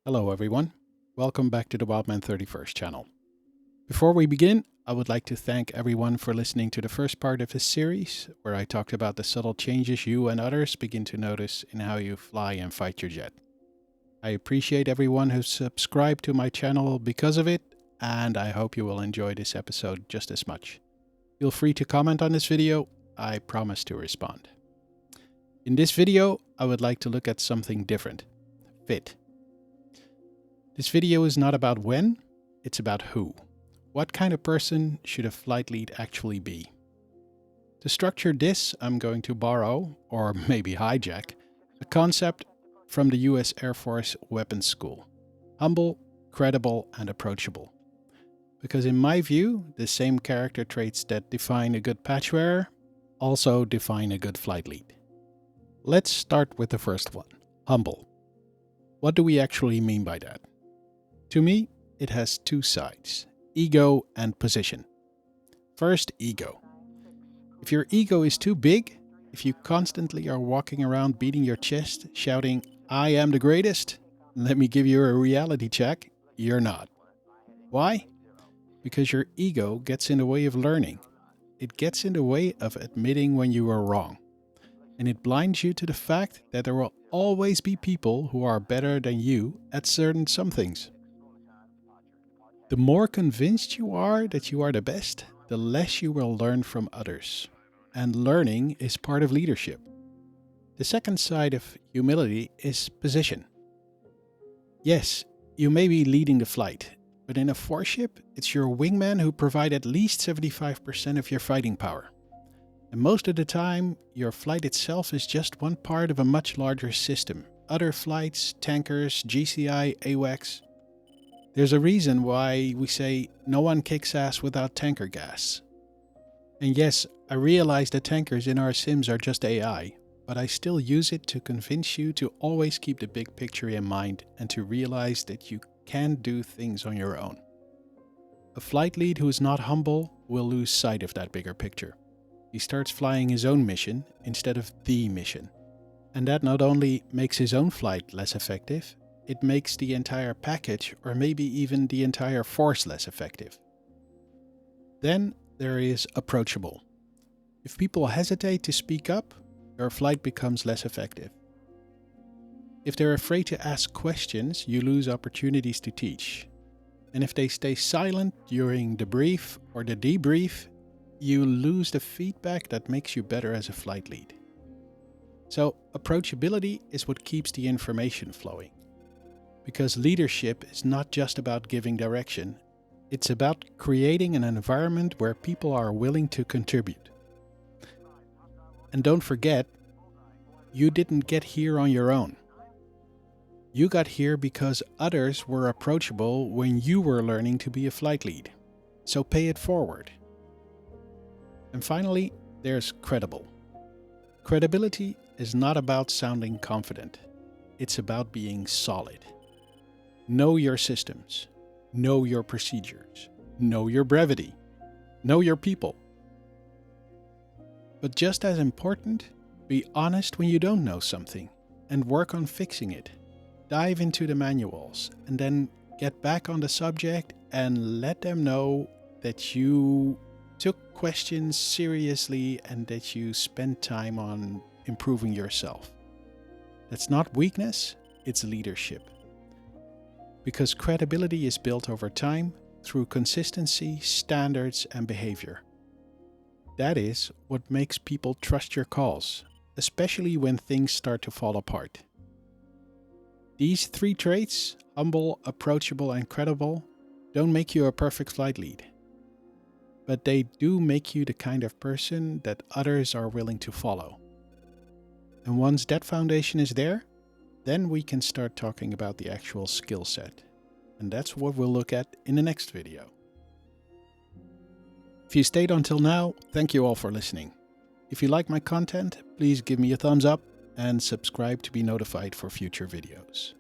Hello everyone, welcome back to the Wildman 31st channel. Before we begin, I would like to thank everyone for listening to the first part of this series, where I talked about the subtle changes you and others begin to notice in how you fly and fight your jet. I appreciate everyone who's subscribed to my channel because of it, and I hope you will enjoy this episode just as much. Feel free to comment on this video, I promise to respond. In this video, I would like to look at something different: fit. This video is not about when, it's about who. What kind of person should a flight lead actually be? To structure this, I'm going to borrow, or maybe hijack, a concept from the US Air Force Weapons School: humble, credible, and approachable. Because in my view, the same character traits that define a good patch wearer also define a good flight lead. Let's start with the first one: humble. What do we actually mean by that? To me, it has two sides: ego and position. First, ego. If your ego is too big, if you constantly are walking around beating your chest, shouting, "I am the greatest," let me give you a reality check: you're not. Why? Because your ego gets in the way of learning. It gets in the way of admitting when you are wrong. And it blinds you to the fact that there will always be people who are better than you at certain some things. The more convinced you are that you are the best, the less you will learn from others. And learning is part of leadership. The second side of humility is position. Yes, you may be leading the flight, but in a force-ship, it's your wingman who provide at least 75% of your fighting power. And most of the time, your flight itself is just one part of a much larger system. Other flights, tankers, GCI, AWACS. There's a reason why we say no one kicks ass without tanker gas. And yes, I realize that tankers in our sims are just AI, but I still use it to convince you to always keep the big picture in mind and to realize that you can do things on your own. A flight lead who is not humble will lose sight of that bigger picture. He starts flying his own mission instead of the mission. And that not only makes his own flight less effective, it makes the entire package, or maybe even the entire force, less effective. Then there is approachable. If people hesitate to speak up, your flight becomes less effective. If they're afraid to ask questions, you lose opportunities to teach. And if they stay silent during the brief or the debrief, you lose the feedback that makes you better as a flight lead. So approachability is what keeps the information flowing. Because leadership is not just about giving direction, it's about creating an environment where people are willing to contribute. And don't forget, you didn't get here on your own. You got here because others were approachable when you were learning to be a flight lead. So pay it forward. And finally, there's credible. Credibility is not about sounding confident. It's about being solid. Know your systems. Know your procedures. Know your brevity. Know your people. But just as important, be honest when you don't know something and work on fixing it. Dive into the manuals and then get back on the subject and let them know that you took questions seriously and that you spent time on improving yourself. That's not weakness, it's leadership. Because credibility is built over time through consistency, standards, and behavior. That is what makes people trust your calls, especially when things start to fall apart. These three traits, humble, approachable, and credible, don't make you a perfect flight lead. But they do make you the kind of person that others are willing to follow. And once that foundation is there, then we can start talking about the actual skill set. And that's what we'll look at in the next video. If you stayed until now, thank you all for listening. If you like my content, please give me a thumbs up and subscribe to be notified for future videos.